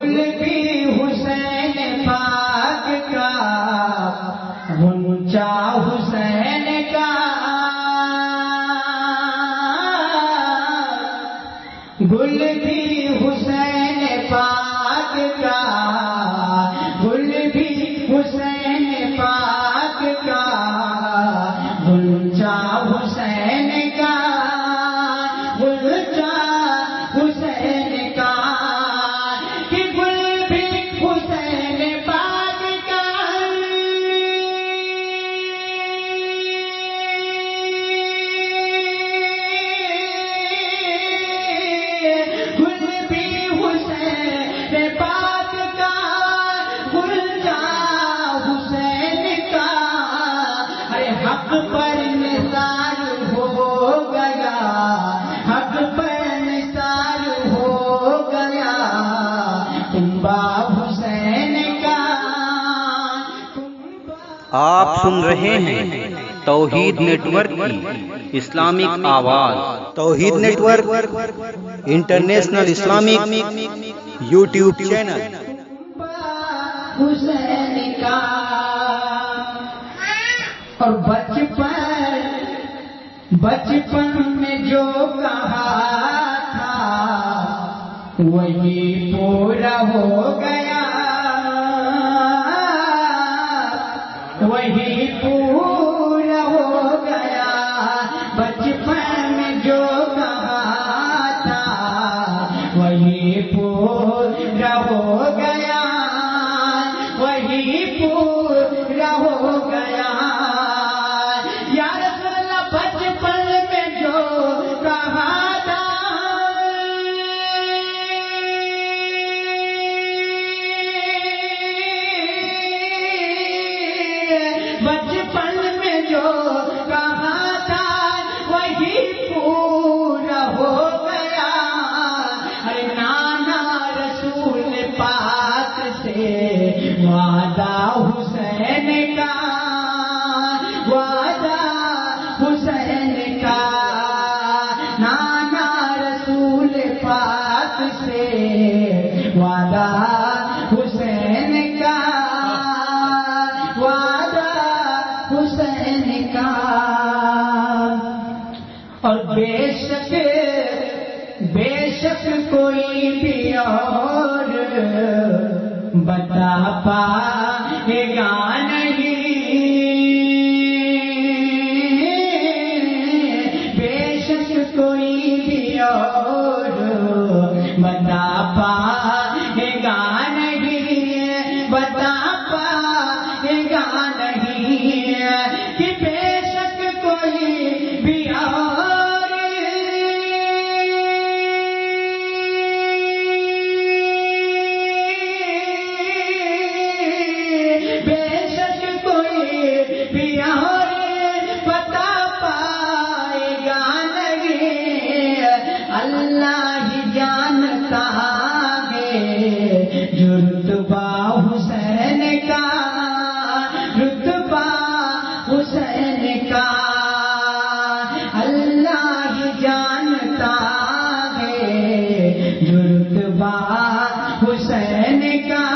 بھی حسین پاک کا غنچہ حسین کا گل بھی حسین پاک کا گل بھی حسین پاک کا غنچہ حسین کا غنچہ حسین کا کہ گل بھی حسین پاک کا گل بھی حسین پاک کا غنچہ حسین کا ارے حق پر نثار ہو گیا حق پر نثار ہو گیا کنبہ حسین کا آپ سن رہے ہیں توحید نیٹ ورک کی اسلامک آواز۔ Tauheed network international Islamic YouTube channel. Hussain کا اور بچپن میں جو کہا تھا وہی پورا ہو گیا وہی پورا ہو گیا بچپن میں جو کہا تھا وہی پورا ہو گیا وہی پورا ہو گیا یا رسول اللہ بچپن میں جو کہا تھا بچپن میں جو کہا تھا وہی پورا ہو گیا ارے نانا رسول پاک سے وعدہ حسین کا وعدہ حسین کا نانا رسول پاک سے وعدہ حسین کا وعدہ حسین کا اور بے شک کوئی بھی اور بتا پائے گا نہیں بے شک کوئی بھی اور بتا پائے گا نہیں بتا پائے گا نہیں کہ بے شک کوئی بھی اور بے شک کوئی بھی اور بتا پائے گا نہیں اللہ ہی جانتا ہے جو رتبہ حسین کا رتبہ حسین کا اللہ ہی جانتا ہے جو رتبہ حسین کا